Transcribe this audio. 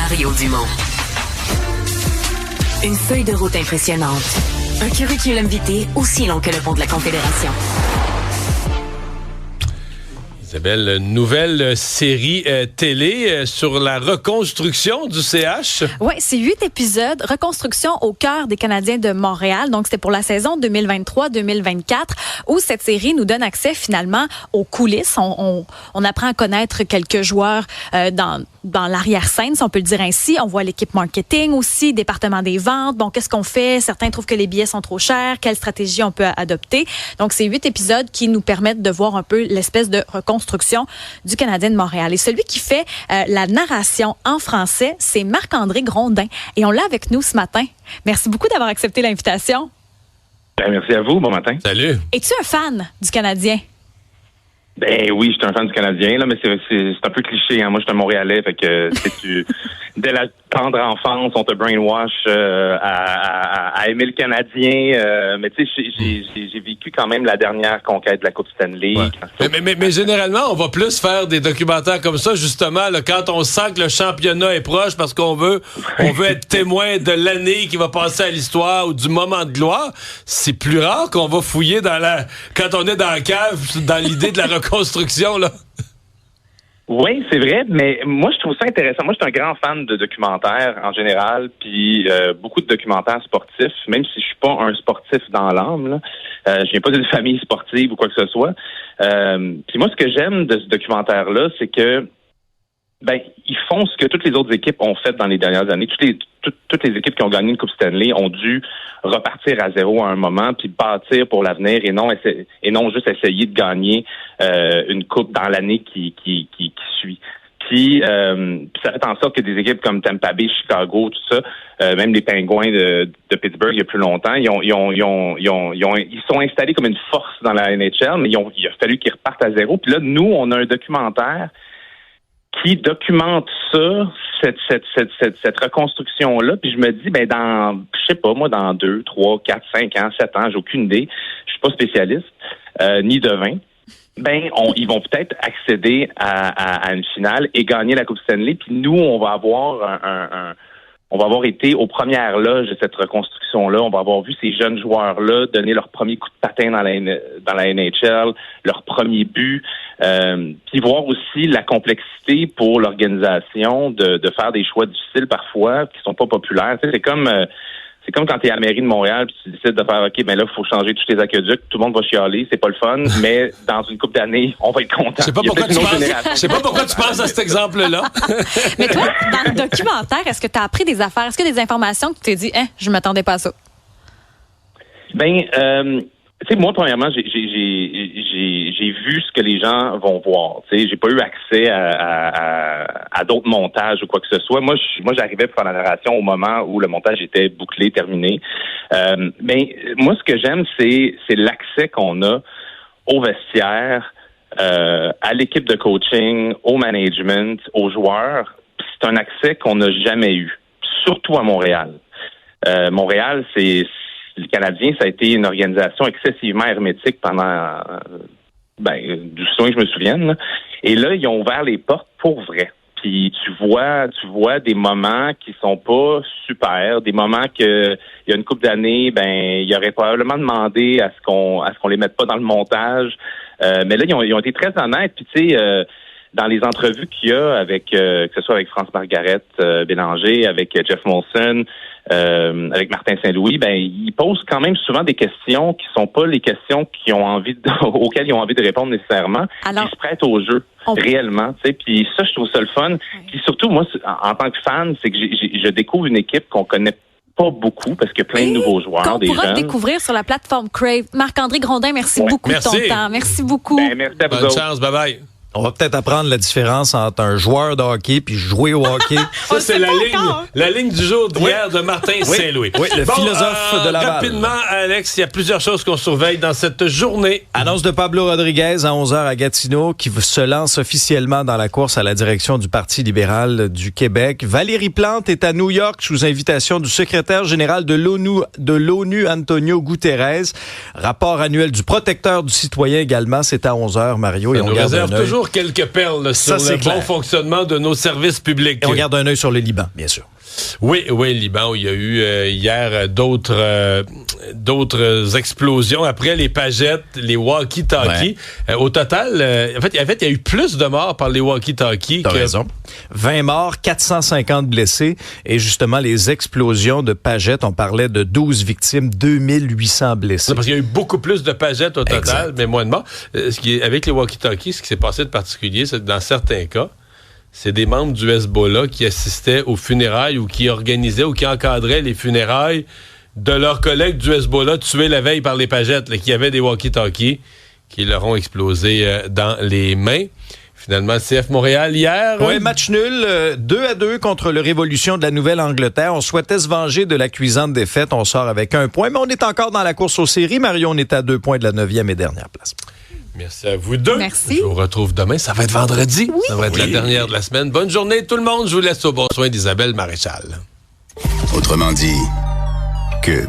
Mario Dumont. Une feuille de route impressionnante. Un curriculum vitae aussi long que le pont de la Confédération. Isabelle, nouvelle série télé sur la reconstruction du CH. Oui, c'est 8 épisodes, reconstruction au cœur des Canadiens de Montréal. Donc, c'était pour la saison 2023-2024 où cette série nous donne accès finalement aux coulisses. On apprend à connaître quelques joueurs dans l'arrière-scène, si on peut le dire ainsi. On voit l'équipe marketing aussi, département des ventes. Bon, qu'est-ce qu'on fait? Certains trouvent que les billets sont trop chers. Quelle stratégie on peut adopter? Donc, c'est 8 épisodes qui nous permettent de voir un peu l'espèce de reconstruction du Canadien de Montréal. Et celui qui fait la narration en français, c'est Marc-André Grondin. Et on l'a avec nous ce matin. Merci beaucoup d'avoir accepté l'invitation. Merci à vous. Bon matin. Salut. Es-tu un fan du Canadien? Ben oui, je suis un fan du Canadien, là, mais c'est un peu cliché. Hein. Moi, je suis un Montréalais, fait que dès la tendre enfance, on te brainwash à aimer le Canadien. Mais tu sais, j'ai vécu quand même la dernière conquête de la Coupe Stanley. Ouais. Mais généralement, on va plus faire des documentaires comme ça, justement, là, quand on sent que le championnat est proche, parce qu'on veut être témoin de l'année qui va passer à l'histoire ou du moment de gloire. C'est plus rare qu'on va fouiller quand on est dans la cave, dans l'idée de la reconstruction, là. Oui, c'est vrai, mais moi, je trouve ça intéressant. Moi, je suis un grand fan de documentaires en général, puis beaucoup de documentaires sportifs, même si je suis pas un sportif dans l'âme, là. Je viens pas d'une famille sportive ou quoi que ce soit. Puis moi, ce que j'aime de ce documentaire-là, c'est que ils font ce que toutes les autres équipes ont fait dans les dernières années. Toutes les équipes qui ont gagné une Coupe Stanley ont dû repartir à zéro à un moment, puis bâtir pour l'avenir et non juste essayer de gagner une coupe dans l'année qui suit. Puis ça fait en sorte que des équipes comme Tampa Bay, Chicago, tout ça, même les Pingouins de Pittsburgh il y a plus longtemps, ils sont installés comme une force dans la NHL, mais il a fallu qu'ils repartent à zéro. Puis là, nous, on a un documentaire qui documente ça, cette reconstruction-là, puis je me dis, dans 2, 3, 4, 5 ans, 7 ans, j'ai aucune idée, je suis pas spécialiste, ni devin, ils vont peut-être accéder à une finale et gagner la Coupe Stanley, puis nous, on va avoir été aux premières loges de cette reconstruction-là. On va avoir vu ces jeunes joueurs-là donner leur premier coup de patin dans la NHL, leur premier but, puis voir aussi la complexité pour l'organisation de faire des choix difficiles parfois qui sont pas populaires. Tu sais, c'est comme quand tu es à la mairie de Montréal puis tu décides de faire OK, là, il faut changer tous les aqueducs, tout le monde va chialer, c'est pas le fun, mais dans une couple d'années, on va être content. Je sais pas pourquoi tu penses à cet exemple-là. Mais toi, dans le documentaire, est-ce que tu as appris des affaires? Est-ce qu'il y a des informations que tu t'es dit, je m'attendais pas à ça? Tu sais, moi, premièrement, j'ai vu ce que les gens vont voir. Tu sais, j'ai pas eu accès à d'autres montages ou quoi que ce soit. Moi, j'arrivais pour faire la narration au moment où le montage était bouclé, terminé. Mais moi, ce que j'aime, c'est l'accès qu'on a au vestiaire, à l'équipe de coaching, au management, aux joueurs. C'est un accès qu'on n'a jamais eu, surtout à Montréal. Montréal, le Canadien, ça a été une organisation excessivement hermétique pendant, du soin que je me souvienne, là. Et là, ils ont ouvert les portes pour vrai. Puis tu vois des moments qui sont pas super, des moments que il y a une couple d'années, il aurait probablement demandé à ce qu'on les mette pas dans le montage. Mais là, ils ont été très honnêtes. Puis tu sais, dans les entrevues qu'il y a avec que ce soit avec France Margaret Bélanger, avec Jeff Molson, avec Martin Saint-Louis, ils posent quand même souvent des questions qui sont pas les questions auxquelles ils ont envie de répondre nécessairement. Alors, ils se prêtent au jeu réellement, tu sais. Puis ça, je trouve ça le fun. Puis surtout, moi, en tant que fan, c'est que je découvre une équipe qu'on connaît pas beaucoup parce qu'il y a plein de nouveaux joueurs, des jeunes. Qu'on pourra découvrir sur la plateforme Crave. Marc-André Grondin, merci beaucoup de ton temps. Merci beaucoup. Merci à vous. Bonne chance, bye-bye. On va peut-être apprendre la différence entre un joueur de hockey puis jouer au hockey. Ça, c'est la ligne du jour d'hier de Martin Saint-Louis. Oui, le philosophe de Laval. Rapidement, Alex, il y a plusieurs choses qu'on surveille dans cette journée. Annonce de Pablo Rodriguez à 11h à Gatineau qui se lance officiellement dans la course à la direction du Parti libéral du Québec. Valérie Plante est à New York sous invitation du secrétaire général de l'ONU, Antonio Guterres. Rapport annuel du protecteur du citoyen également, c'est à 11h, Mario. Ça nous réserve toujours toujours quelques perles là, sur le bon fonctionnement de nos services publics. Et on garde un œil sur le Liban, bien sûr. Oui, le Liban, où il y a eu hier d'autres explosions après les pagettes, les walkie-talkies. Ouais. Au total, en fait, il y a eu plus de morts par les walkie-talkies. T'as raison. 20 morts, 450 blessés. Et justement, les explosions de pagettes, on parlait de 12 victimes, 2800 blessés. Non, parce qu'il y a eu beaucoup plus de pagettes au total, exact. Mais moins de morts. Avec les walkie-talkies, ce qui s'est passé de particulier, c'est que dans certains cas, c'est des membres du Hezbollah qui assistaient aux funérailles ou qui organisaient ou qui encadraient les funérailles de leurs collègues du Hezbollah tués la veille par les pagettes, là, qui avaient des walkie-talkies qui leur ont explosé dans les mains. Finalement, CF Montréal hier. Oui, match nul, 2-2 contre le Révolution de la Nouvelle-Angleterre. On souhaitait se venger de la cuisante défaite. On sort avec 1 point, mais on est encore dans la course aux séries. Mario, on est à 2 points de la 9e et dernière place. Merci à vous deux. Merci. Je vous retrouve demain. Ça va être vendredi. Oui. Ça va être la dernière de la semaine. Bonne journée tout le monde. Je vous laisse au bon soin d'Isabelle Maréchal. Autrement dit, Cube.